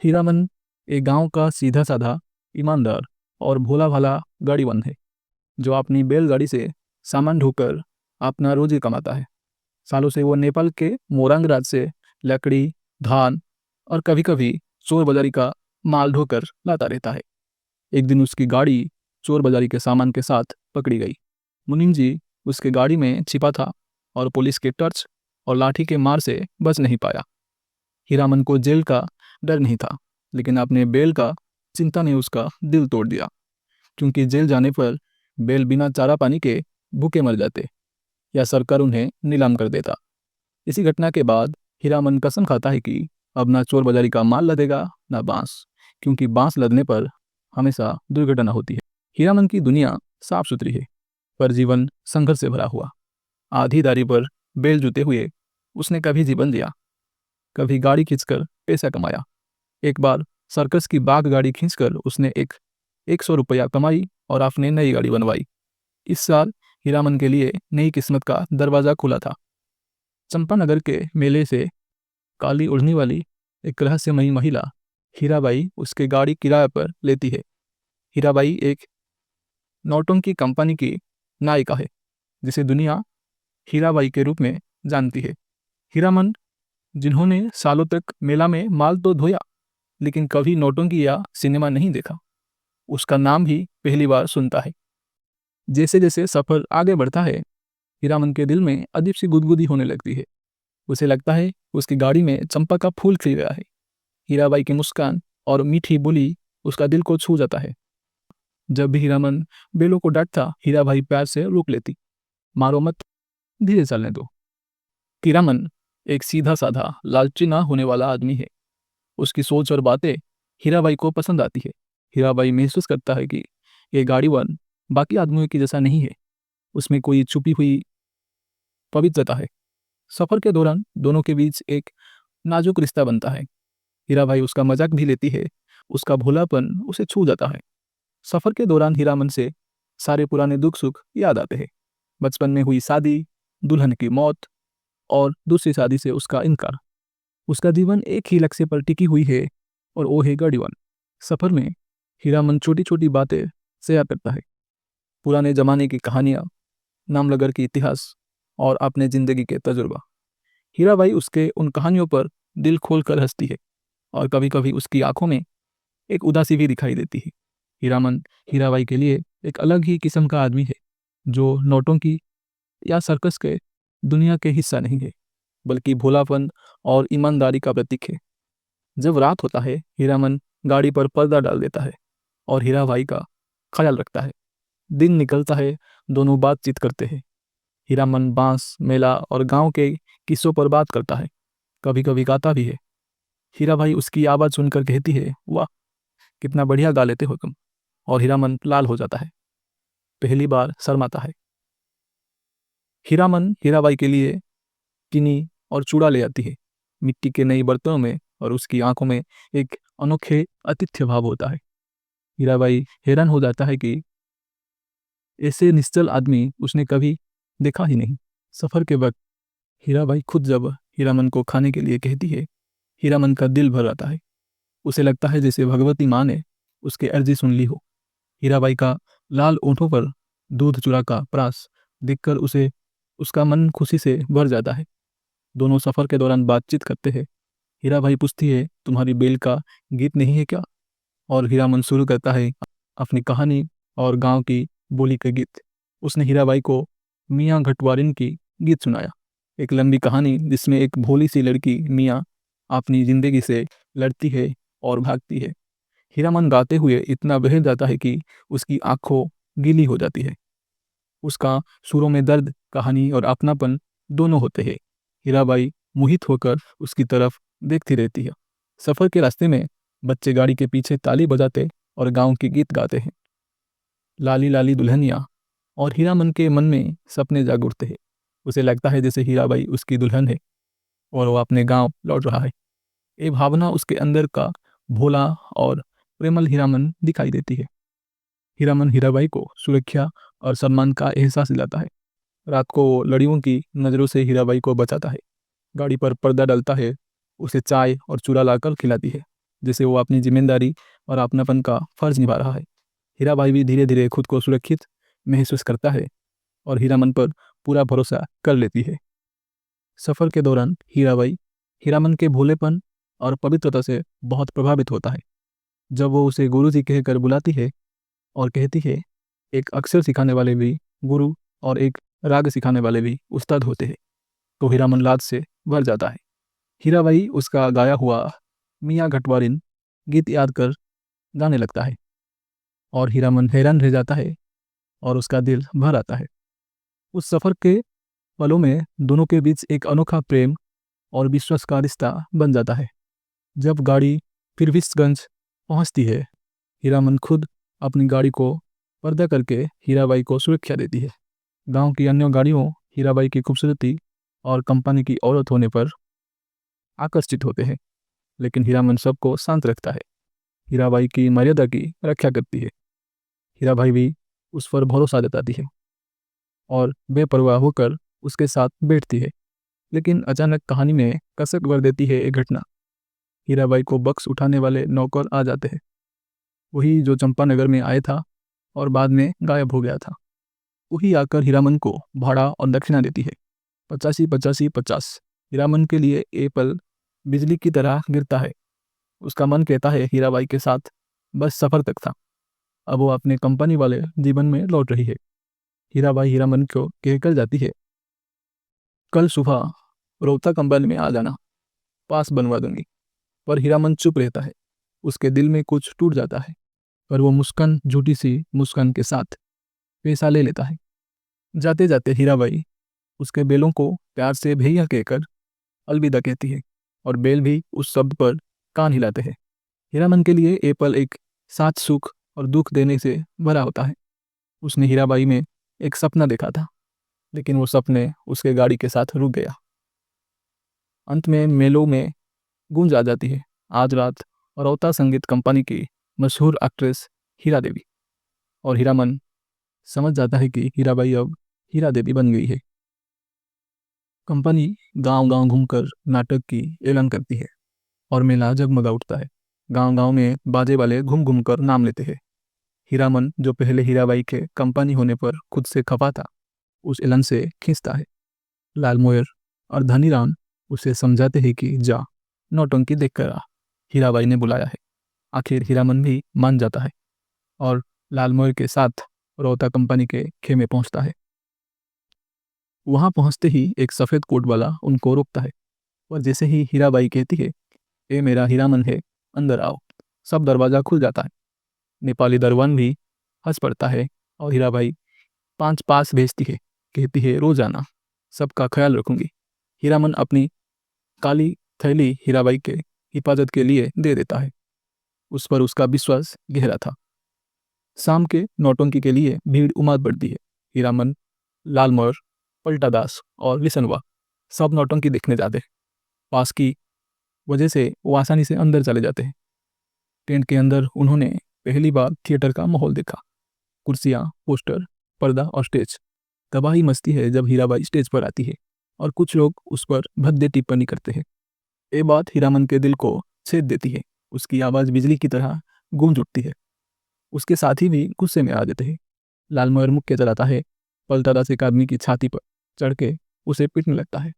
हीरामन एक गांव का सीधा साधा, ईमानदार और भोला भाला गाड़ीवान है जो अपनी बैलगाड़ी से सामान ढोकर अपना रोजी कमाता है। सालों से वो नेपाल के मोरंग राज्य से लकड़ी, धान और कभी कभी चोर बाजारी का माल ढोकर लाता रहता है। एक दिन उसकी गाड़ी चोर बाजारी के सामान के साथ पकड़ी गई। मुनीम जी उसके गाड़ी में छिपा था और पुलिस के टॉर्च और लाठी के मार से बच नहीं पाया। हीरामन को जेल का डर नहीं था, लेकिन अपने बैल का चिंता ने उसका दिल तोड़ दिया, क्योंकि जेल जाने पर बैल बिना चारा पानी के भूखे मर जाते या सरकार उन्हें नीलाम कर देता। इसी घटना के बाद हीरामन कसम खाता है कि अब ना चोर बाजारी का माल लदेगा ना बांस, क्योंकि बांस लदने पर हमेशा दुर्घटना होती है। हीरामन की दुनिया साफ सुथरी है, पर जीवन संघर्ष से भरा हुआ। आधी दारी पर बैल जुते हुए उसने कभी जीवन दिया, कभी गाड़ी खींचकर पैसा कमाया। एक बार सर्कस की बाग गाड़ी खींचकर उसने 100 रुपया कमाई और अपने नई गाड़ी बनवाई। इस साल हीरामन के लिए नई किस्मत का दरवाजा खुला था। चंपानगर के मेले से काली ओढ़नी वाली एक रहस्यमयी महिला हीराबाई उसके गाड़ी किराए पर लेती है। हीराबाई एक नौटंकी कंपनी की नायिका है, जिसे दुनिया हीराबाई के रूप में जानती है। हीरामन, जिन्होंने सालों तक मेला में माल तो धोया, लेकिन कभी नौटंकी या सिनेमा नहीं देखा, उसका नाम ही पहली बार सुनता है। जैसे जैसे सफर आगे बढ़ता है, हीरामन के दिल में अजीब सी गुदगुदी होने लगती है। उसे लगता है उसकी गाड़ी में चंपा का फूल खिल गया है। हीराबाई की मुस्कान और मीठी बोली उसका दिल को छू जाता है। जब भी हीरामन बेलों को डांटता, हीराबाई प्यार से रोक लेती। मारो मत, धीरे चलने दो। हीरामन एक सीधा साधा, लालची ना होने वाला आदमी है। उसकी सोच और बातें हीराबाई को पसंद आती है। हीराबाई महसूस करता है कि ये गाड़ीवान बाकी आदमियों की जैसा नहीं है, उसमें कोई छुपी हुई पवित्रता है। सफर के दौरान दोनों के बीच एक नाजुक रिश्ता बनता है। हीराबाई उसका मजाक भी लेती है, उसका भोलापन उसे छू जाता है। सफर के दौरान हीरामन से सारे पुराने दुख सुख याद आते हैं। बचपन में हुई शादी, दुल्हन की मौत और दूसरी शादी से उसका इनकार। उसका जीवन एक ही लक्ष्य पर टिकी हुई है, और वो है गाड़ीवान। सफर में हीरामन छोटी छोटी बातें शेयर करता है, पुराने जमाने की कहानियाँ, नामनगर की इतिहास और अपने जिंदगी के तजुर्बा। हीराबाई उसके उन कहानियों पर दिल खोल कर हंसती है, और कभी कभी उसकी आंखों में एक उदासी भी दिखाई देती है। हीरामन हीराबाई के लिए एक अलग ही किस्म का आदमी है, जो नौटंकी या सर्कस के दुनिया के हिस्सा नहीं है, बल्कि भोलापन और ईमानदारी का प्रतीक है। जब रात होता है, हीरामन गाड़ी पर पर्दा डाल देता है और हीराबाई का ख्याल रखता है। दिन निकलता है, दोनों बातचीत करते हैं। हीरामन बांस, मेला और गांव के किस्सों पर बात करता है, कभी कभी गाता भी है। हीराबाई उसकी आवाज़ सुनकर कहती है, वाह, कितना बढ़िया गा लेते हो तुम। और हीरामन लाल हो जाता है, पहली बार शर्माता है। हीरामन हीराबाई के लिए चीनी और चूड़ा ले आती है, मिट्टी के नए बर्तनों में, और उसकी आंखों में एक अनोखे आतिथ्य भाव होता है। हीराबाई हैरान हो जाता है कि ऐसे निश्चल आदमी उसने कभी देखा ही नहीं। सफर के वक्त हीराबाई खुद जब हीरामन को खाने के लिए कहती है, हीरामन का दिल भर आता है। उसे लगता है जैसे भगवती माँ ने उसके अर्जी सुन ली हो। हीराबाई का लाल ओंठों पर दूध चूड़ा का प्रास देखकर उसे उसका मन खुशी से भर जाता है। दोनों सफर के दौरान बातचीत करते हैं। हीराबाई पूछती है, तुम्हारी बेल का गीत नहीं है क्या? और हीरामन शुरू करता है अपनी कहानी और गांव की बोली के गीत। उसने हीराबाई को मियाँ घटवारिन की गीत सुनाया, एक लंबी कहानी जिसमें एक भोली सी लड़की मियाँ अपनी जिंदगी से लड़ती है और भागती है। हीरामन गाते हुए इतना बह जाता है कि उसकी आंखों गीली हो जाती है। उसका सुरों में दर्द, कहानी और अपनापन दोनों होते हैं। हीराबाई मोहित होकर उसकी तरफ देखती रहती है। सफर के रास्ते में बच्चे गाड़ी के पीछे ताली बजाते और गांव के गीत गाते हैं, लाली लाली दुल्हनिया। और हीरामन के मन में सपने जाग उठते हैं। उसे लगता है जैसे हीराबाई उसकी दुल्हन है और वो अपने गांव लौट रहा है। ये भावना उसके अंदर का भोला और प्रेमल हीरामन दिखाई देती है। हीरामन हीराबाई को सुरक्षा और सम्मान का एहसास दिलाता है। रात को वो लड़ियों की नज़रों से हीराबाई को बचाता है, गाड़ी पर पर्दा डालता है, उसे चाय और चूड़ा लाकर खिलाती है। जैसे वो अपनी जिम्मेदारी और अपनापन का फर्ज निभा रहा है। हीराबाई भी धीरे धीरे खुद को सुरक्षित महसूस करता है और हीरामन पर पूरा भरोसा कर लेती है। सफ़र के दौरान हीराबाई हीरामन के भोलेपन और पवित्रता से बहुत प्रभावित होता है। जब वो उसे गुरुजी कहकर बुलाती है और कहती है, एक अक्षर सिखाने वाले भी गुरु और एक राग सिखाने वाले भी उस्ताद होते हैं, तो हीरामन लाज से भर जाता है। हीराबाई उसका गाया हुआ मियाँ घटवारिन गीत याद कर गाने लगता है और हीरामन हैरान रह जाता है और उसका दिल भर आता है। उस सफ़र के पलों में दोनों के बीच एक अनोखा प्रेम और विश्वास का रिश्ता बन जाता है। जब गाड़ी फिरविसगंज पहुंचती है, हीरामन खुद अपनी गाड़ी को पर्दा करके हीराबाई को सुरक्षा देती है। गांव की अन्य गाड़ियों हीराबाई की खूबसूरती और कंपनी की औरत होने पर आकर्षित होते हैं, लेकिन हीरामन सबको शांत रखता है। हीराबाई की मर्यादा की रक्षा करती है। हीराबाई भी उस पर भरोसा जताती है और बेपरवाह होकर उसके साथ बैठती है। लेकिन अचानक कहानी में कसक भर देती है एक घटना। हीराबाई को बक्स उठाने वाले नौकर आ जाते हैं, वही जो चंपानगर में आया था और बाद में गायब हो गया था। वही आकर हीरामन को भाड़ा और दक्षिणा देती है, 85 85 50। हीरामन के लिए ये पल बिजली की तरह गिरता है। उसका मन कहता है हीराबाई के साथ बस सफ़र तक था, अब वो अपने कंपनी वाले जीवन में लौट रही है। हीराबाई हीरामन को कहकर जाती है, कल सुबह रोहता कंपनी में आ जाना, पास बनवा दूंगी। पर हीरामन चुप रहता है। उसके दिल में कुछ टूट जाता है, पर वो मुस्कान झूठी सी मुस्कान के साथ पैसा ले लेता है। जाते जाते हीराबाई उसके बैलों को प्यार से भैया कहकर अलविदा कहती है और बैल भी उस शब्द पर कान हिलाते हैं। हीरामन के लिए ये पल एक साथ सुख और दुख देने से भरा होता है। उसने हीराबाई में एक सपना देखा था, लेकिन वो सपने उसके गाड़ी के साथ रुक गया। अंत में मेलों में गूंज आ जाती है, आज रात रौता संगीत कंपनी की मशहूर एक्ट्रेस हीरा देवी। और हीरामन समझ जाता है कि हीराबाई अब हीरा देवी बन गई है। कंपनी गांव-गांव घूमकर नाटक की ऐलान करती है और मेला जगमगा उठता है। गांव-गांव में बाजे वाले घूम-घूम कर नाम लेते हैं। हीरामन, जो पहले हीराबाई के कंपनी होने पर खुद से खफा था, उस ऐलान से खींचता है। लालमोहर और धनीराम उसे समझाते हैं कि जा, नौटंकी देख कर आ, हीराबाई ने बुलाया है। आखिर हीरामन भी मान जाता है और लालमोहर के साथ रोहता कंपनी के खेमे पहुंचता है। वहां पहुंचते ही एक सफ़ेद कोट वाला उनको रोकता है, और जैसे ही हीराबाई कहती है, ए मेरा हीरामन है, अंदर आओ, सब दरवाज़ा खुल जाता है। नेपाली दरबान भी हंस पड़ता है और हीराबाई 5 पास भेजती है, कहती है रोज आना, सबका ख्याल रखूंगी। हीरामन अपनी काली थैली हीराबाई के हिफाजत के लिए दे देता है। उस पर उसका विश्वास गहरा था। शाम के नौटंकी के लिए भीड़ उमड़ पड़ती है। हीरामन, लालमोहर, पलटादास और लिसनवा सब नौटंकी देखने जाते हैं। पास की वजह से वो आसानी से अंदर चले जाते हैं। टेंट के अंदर उन्होंने पहली बार थिएटर का माहौल देखा। कुर्सियाँ, पोस्टर, पर्दा और स्टेज। तबाही मचती है जब हीराबाई स्टेज पर आती है और कुछ लोग उस पर भद्दे टिप्पणी करते हैं। ये बात हीरामन के दिल को छेद देती है। उसकी आवाज़ बिजली की तरह गूंज उठती है। उसके साथी भी गुस्से में आ जाते हैं। लालमोहर मुक्के चलाता है, पलटादास एक आदमी की छाती पर चढ़ के उसे पीटने लगता है।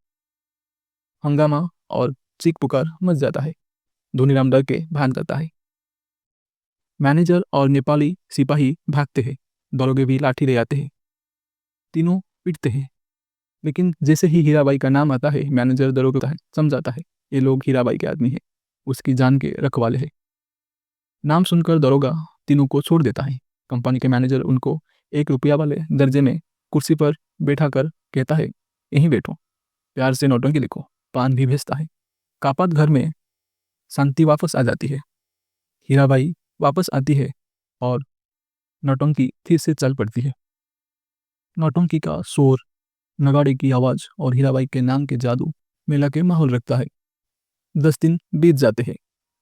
हंगामा और चीख पुकार मच जाता है। धोनीराम डर के भाग जाता है। मैनेजर और नेपाली सिपाही भागते हैं। दरोगे भी लाठी ले आते हैं। तीनों पीटते हैं, लेकिन जैसे ही हीराबाई का नाम आता है, मैनेजर दरोगे को समझाता है ये लोग हीराबाई के आदमी हैं, उसकी जान के रखवाले हैं। नाम सुनकर दरोगा तीनों को छोड़ देता है। कंपनी के मैनेजर उनको 1 रुपया वाले दर्जे में कुर्सी पर बैठा कर कहता है, यहीं बैठो, प्यार से नौटंकी लिखो। पान भी भेजता है। कापात घर में शांति वापस आ जाती है। हीराबाई वापस आती है और नौटंकी फिर से चल पड़ती है। नौटंकी का शोर, नगाड़े की आवाज़ और हीराबाई के नाम के जादू मेला के माहौल रखता है। 10 दिन बीत जाते हैं।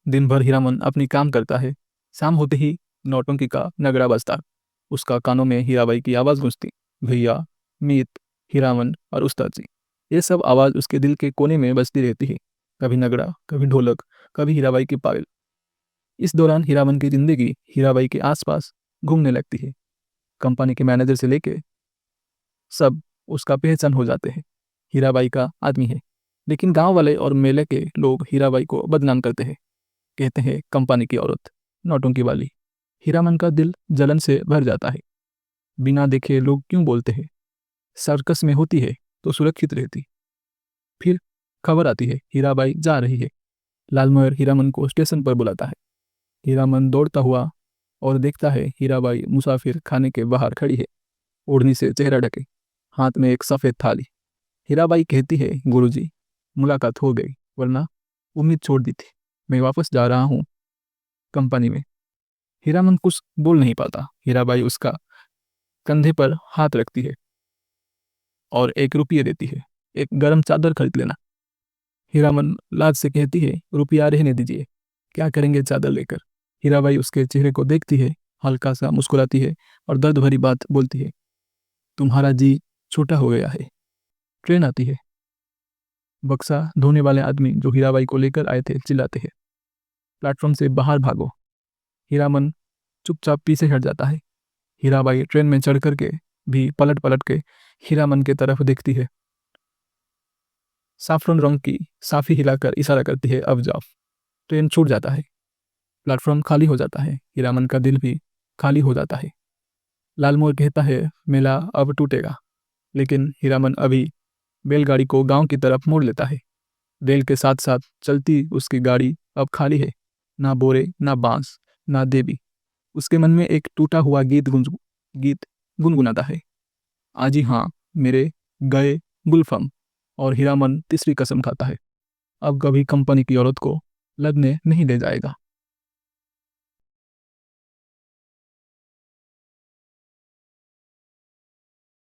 दिन भर हीरामन अपनी काम करता है। शाम होते ही नौटंकी का नगड़ा बजता। उसका कानों में हीराबाई की आवाज़ गूंजती, भैया, मीत, हीरामन और उस्ताद जी। ये सब आवाज़ उसके दिल के कोने में बजती रहती है। कभी नगड़ा, कभी ढोलक, कभी हीराबाई की पायल। इस दौरान हीरामन की जिंदगी हीराबाई के आसपास घूमने लगती है। कंपनी के मैनेजर से लेके सब उसका पहचान हो जाते हैं। हीराबाई का आदमी है, लेकिन गांव वाले और मेले के लोग हीराबाई को बदनाम करते हैं। कहते हैं कंपनी की औरत, नौटंकी वाली। हीरामन का दिल जलन से भर जाता है। बिना देखे लोग क्यों बोलते हैं? सर्कस में होती है तो सुरक्षित रहती। फिर खबर आती है हीराबाई जा रही है। लालमोहर हीरामन को स्टेशन पर बुलाता है। हीरामन दौड़ता हुआ और देखता है हीराबाई मुसाफिर खाने के बाहर खड़ी है, ओढ़नी से चेहरा ढके, हाथ में एक सफ़ेद थाली। हीराबाई कहती है, गुरुजी, मुलाकात हो गई, वरना उम्मीद छोड़ दी थी। मैं वापस जा रहा हूँ कंपनी में। हीरामन कुछ बोल नहीं पाता। हीराबाई उसका कंधे पर हाथ रखती है और 1 रुपये देती है। एक गर्म चादर खरीद लेना। हीरामन लाज से कहती है, रुपया रहने दीजिए, क्या करेंगे चादर लेकर? हीराबाई उसके चेहरे को देखती है, हल्का सा मुस्कुराती है और दर्द भरी बात बोलती है, तुम्हारा जी छोटा हो गया है। ट्रेन आती है। बक्सा धोने वाले आदमी जो हीराबाई को लेकर आए थे चिल्लाते हैं, प्लेटफॉर्म से बाहर भागो। हीरामन चुपचाप पीछे हट जाता है। हीराबाई ट्रेन में चढ़ कर के भी पलट पलट के हीरामन के तरफ देखती है। साफरन रंग की साफी हिलाकर इशारा करती है, अब जाओ। ट्रेन छूट जाता है। प्लेटफॉर्म खाली हो जाता है। हीरामन का दिल भी खाली हो जाता है। लालमोहर कहता है, मेला अब टूटेगा। लेकिन हीरामन अभी बैलगाड़ी को गांव की तरफ मोड़ लेता है। रेल के साथ साथ चलती उसकी गाड़ी अब खाली है। ना बोरे, ना बांस, ना देवी। उसके मन में एक टूटा हुआ गीत गुनगुनाता है, आज ही हाँ मेरे गए गुलफम। और हीरामन तीसरी कसम खाता है, अब कभी कंपनी की औरत को लदने नहीं ले जाएगा।